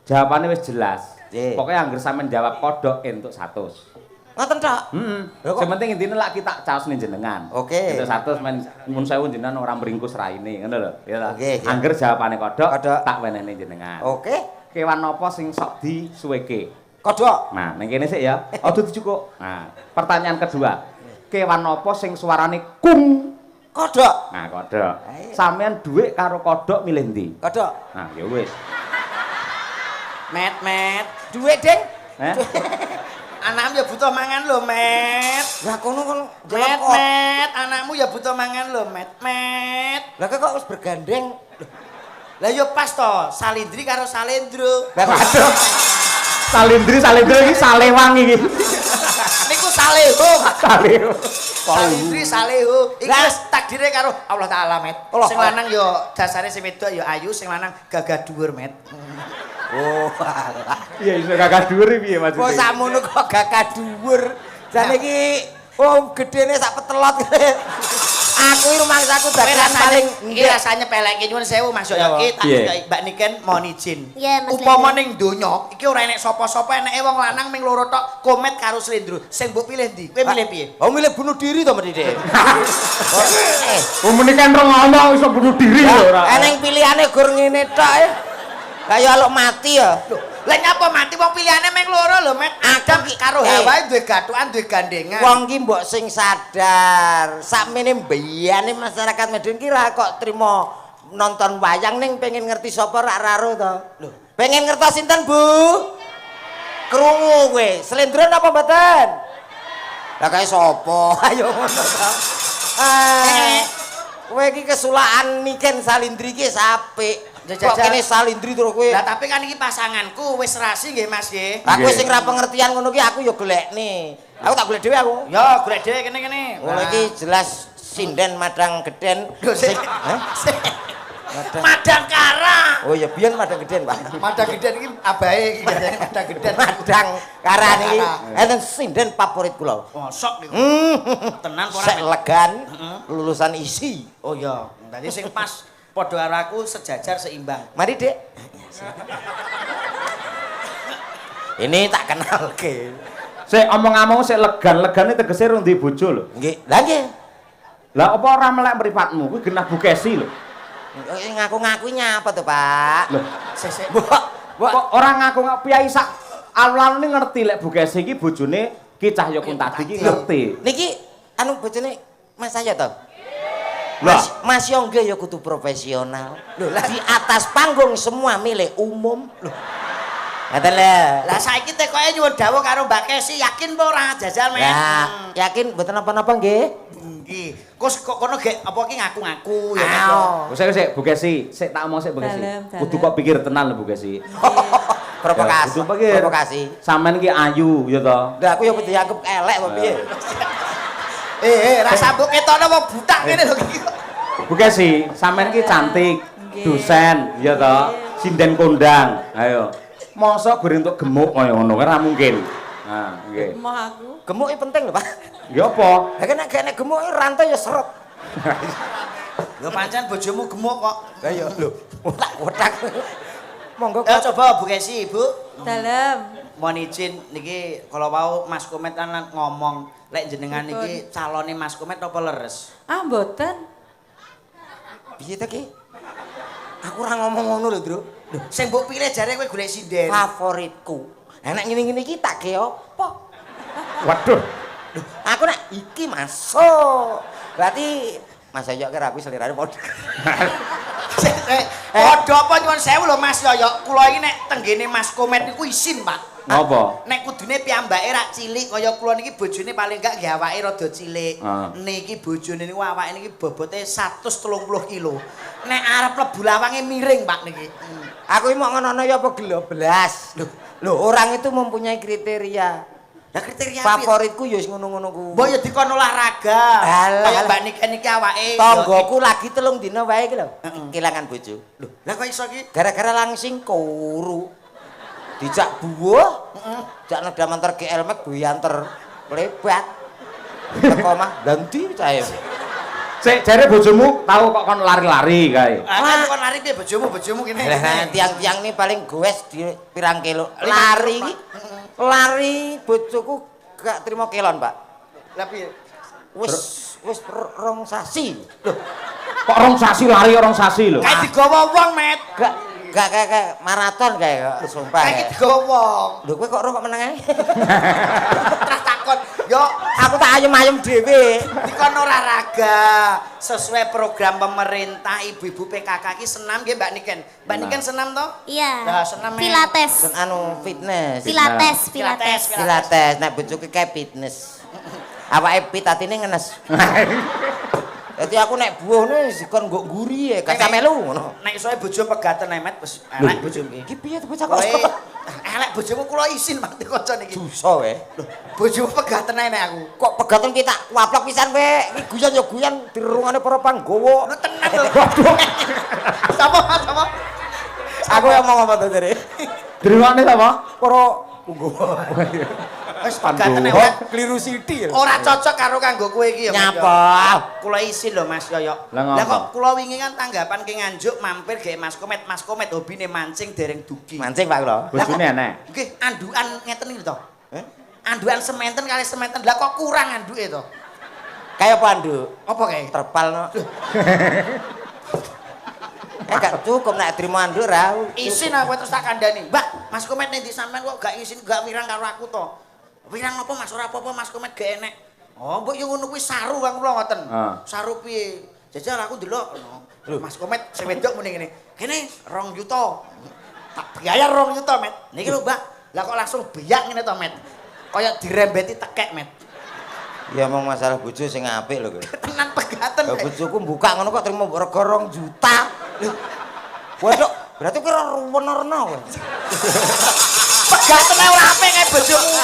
Jawabane wis jelas. Nggih. Pokoknya angger sampean jawab kodok entuk 100. Ngoten tok. Heeh. Sing penting intine lak kita caosne jenengan. Oke. Entuk 100 men mun sewu jenengan ora meringkus raine, ngono lho. Ya ta. Oke, siap. Angger jawabane kodok, Kodok. tak wenehne jenengan. Oke. Kewan apa sing sok disuweke? Kodok. Nah, ning kene sik ya. Aduh dicukuk. Nah, pertanyaan kedua. Kewan apa sing suarane kung? Kodok. Nah, kodok. Sampeyan dhuwit karo kodok milih ndi? Kodok. Nah, ya wis. Met. Duit, Ding. Anakmu ya butuh mangan lho, Met. Lah kono kon Met, anakmu ya butuh mangan lho, Met. Lah kok wis bergandeng. Lah yo pas to, Salindri karo Salendro. Lah waduh. Salindri iki Salewang iki. Niku Saleho. Saleho. Salindri Saleho. Iki wis takdire karo Allah Taala, Met. Allah. Sing lanang yo dasare sing wedok yo ayu, sing lanang gagah dhuwur, Met. Oh, alah. Iya iso gagah dhuwur piye maksudnya? Kok sakmono kok gagah dhuwur. Jane iki gedene sak petelot. Aku iki rumangsaku dagelan paling iki rasane pelek nyuwun sewu Mas yo iki tak Mbak Niken mohon izin. Iya, Mas Upama ning donya iki ora enek sapa-sapa eneke wong lanang ming loro tok Komet karo Slendro. Sing mbok pilih ndi? Kowe milih piye? Oh milih bunuh diri to Mbak Dede. Menikan rong ana iso bunuh diri lho ora. Eneng pilihane gur ngene tok ya. Kaya aluk mati ya. Lah nyapa mati wong pilihane ming loro lho, Met. Adam karo Hawa duwe gathukan, duwe gandengan. Wong ki mbok sing sadar, sakmene mbiyane masyarakat Madiun ki ra kok trimo nonton wayang ning pengen ngerti sapa rak raro to. Lho, pengen ngertos sinten, Bu? Krungu kowe, Slendro napa mboten? Lah kae sapa? Ayo ngono to. Kowe iki kesulakan Niken Salindri ki apik. Kok kene Salindri terus kowe. Lah tapi kan iki pasanganku wis rasi nggih Mas nggih. Aku sing ra pengertian ngono ki aku ya golekne. Aku tak golek dhewe aku. Ya golek dhewe kene. Oh iki jelas sinden madang geden. Sing Madang Kara. Oh ya biyen madang geden, Pak. Madang geden iki abahe iki biasane madang geden. Madang Kara niki enten sinden favorit kula. Mosok niku. Tenan ora. Sek legan lulusan isi. Oh iya, dadi sing pas padha karo aku sejajar seimbang. Mari, Dek. Ini tak kenalke. Sik omong-omong sik legan-legane tegese rung duwe bojo lho. Nggih. Lah nggih. Lah apa ora melek mripatmu kuwi genah bukesi lho. Ngaku-ngaku nyapa tuh, Pak? Lho, Sik. kok ora ngaku piyai sak alun-alune ngerti lek bukesi iki bojone Ki Cahya Kuntadi iki ngerti. Niki anu bojone Mas saya to. Lah, Mas Yongge ya kudu profesional. Lho, lah di atas panggung semua milik umum. Lho. Ngaten lho. Lah saiki tekoke nyuwun dawuh karo Mbak Kesi, yakin apa ora jajal men? Ya, yakin mboten apa-apa nggih? Nggih. Kok kono gek apa ki ngaku-ngaku ya. sik Bu Kesi, sik tak omong sik Bu Kesi. Kudu kok pikir tenan lho Bu Kesi. Provokasi. Kudu pikir. Provokasi. Sampeyan iki ayu ya to. Lah aku ya kudu dianggep elek apa piye? Rasa mbok ketokno wong butak ngene lho iki. Bu Kesi, sampeyan iki cantik, dosen ya to, sinden kondang. Ayo. Mosok goreng entuk gemuk kaya ngono ora mungkin. Nah, nggih. Emoh aku. Gemuk iki penting lho, Pak. Nggih apa? Lah nek nek gemuk rantai ya seret. Lho pancen bojomu gemuk kok. Lah ya lho, otak-otak. Monggo Ya coba Bu Kesi, Bu. Dalem. Mohon izin niki kalau mau Mas Komet kan ngomong lek jenengan niki calone Mas Komet apa leres? Ah mboten. piye ta ki? Aku ora ngomong ngono lho, Bro. Sing mbok pilih jare kowe golek sinden. Favoritku. Enak ngene-ngene iki tak ge apa? Waduh. Aku nek iki masuk. Berarti Mas Yoyo ki rapi selirane padha. Padha apa nyuwun sewu lho Mas Yoyo. Kula iki nek tenggene Mas Komet niku isin, Pak. Ngopo? Nek kudune piyambake rak cilik kaya kula niki bojone paling gak nggih awake rada cilik. Niki bojone niku awake niki bobote 130 kilo. Nek arep mlebu lawange miring, Pak niki. Aku iki mau ngono ya apa geloblas. Loh, orang itu mempunyai kriteria. Lah kriteria favoritku ya wis ngono-ngono ku. Mbok ya dikon olahraga. Kaya Mbak Niken iki awake. Tanggoku lagi 3 dina wae iki lho. Kelangan bojo. Lho, lah kok iso iki? Gara-gara langsing kuru. Dijak buah. Jak nedamanter GL Max buyanter lebat. Teko mah ganti cahe. Sik jare bojomu tahu kok kon lari-lari kae. Ah, kon lari piye bojomu kene. Lah tiang-tiang ini paling goes di pirang kilo. Lari iki. Lari bojoku gak terima kelon, Pak. Lah piye? Wis rong sasi. Loh, kok rong sasi lari orang sasi lho. Kayak digawa wong, Met. gak kayak maraton kayak sumpah. Kayak digawa wong. Lho kowe kok roh kok meneng ae? Terus takon, yo Aku tak ayem-ayem dhewe. dikon olahraga sesuai program pemerintah ibu-ibu PKK iki senam nggih Mbak Niken. Mbak Niken senam toh? Iya. Nah, senam Pilates. Sen anu fitness. Pilates, Pilates. pilates. Pilates nek bojoku kayak fitness. Awake pit atine ngenes. Dadi aku nek buahne dikon nggo nguri ya, gak melu ngono. Nek isoe bojo pegaten emet wis elek bojomu iki. Iki piye to bocah kok? Kowe elek bojomu kula isin Pak kanca niki. Dosa wae. Bojomu pegaten ae nek aku. Kok pegaten kita kuaplok pisan kowe. Iki guyon ya guyon dirungane para panggawa. Lu tenang lho. Sapa? Aku yang mau ngomong to jare. Dirungokne sapa? Para panggawa. Wis pegaten ae. Kliru sithik. Ora cocok karo kanggo kowe iki ya. Mas, Nyapa? ya. Kula isin lho Mas Yoyo. Lah ngopo? Lah kok kula wingi kan tanggapan ke Nganjuk mampir gawe Mas Komet hobine mancing dereng dugi. Mancing Pak kula. Bojone enek. Nggih, andukan ngeten iki to. Andukan sementen kali sementen. Lah kok kurang anduke to? Kayak panduk. Apa kae? Terpal no. Gak cukup nek trimo anduk ra. Isin aku terus tak kandhani. Mbak, Mas Komet nek sampean kok gak isin gak wirang karo aku to. Wirang apa Mas ora apa-apa Mas Komet gak enek. Oh, mbok yo ngono kuwi saru Kang kula ngoten. Saru piye? Jajal aku ndelok Mas Komet sing wedok muni ngene. Kene 2 juta. Tak bayar 2 juta, Met. Niki lho, Mbak. Lah kok langsung beyak ngene to, Met. Kaya dirembeti tekek, Met. Ya emang masalah bojo sing apik lho kowe. Tenan pegaten. Lah bojoku buka ngono kok trimo rega 2 juta. Waduh, berarti kowe ruwen-rena kowe. Pegaten ae ora apik kae bojomu.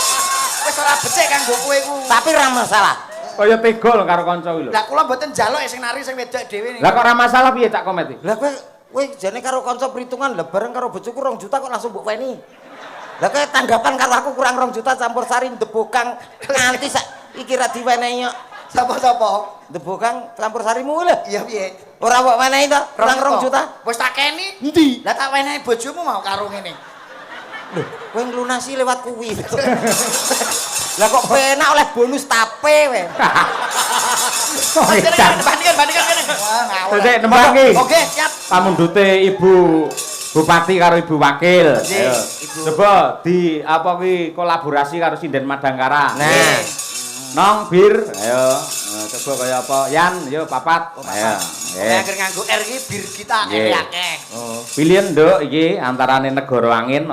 Wis ora becik kanggo kowe ku. Tapi ora masalah. Kaya tega lho karo kanca kuwi lho. Lah kula mboten njaluk sing nari sing wedok dhewe niki. Lah kok ora masalah piye Cak Komet iki? Lah kowe jane karo kanca perhitungan lah bareng karo bojoku 2 juta kok langsung mbok weni. Lah kowe tanggapan karo aku kurang 2 juta campur sari ndebokang nganti sak iki ra diwenehi kok. Sapa-sapa? Ndebokang campur sarimu lho. Iya piye? Ora mbok wenehi to? Kurang 2 juta. Wis tak keni. Endi? Lah tak wenehi bojomu mau karo ngene. Lho, kowe nglunasi lewat kuwi. Lah kok penak oleh bonus tape we. Bandingkan kene. Wah, ngawur. Dadi nembang iki. Oke, siap. Pamundhute Ibu Bupati karo Ibu Wakil. Nggih, Ayo. Ibu. Coba di apa kuwi kolaborasi karo Sinden Madangkara. Nah. Nong bir. Ayo. Coba kaya apa? Yan, yo papat. Ayo. Nggih, akhir nganggo R iki bir kita Nggih. akeh. Pilihan nduk iki antarane Negara Angin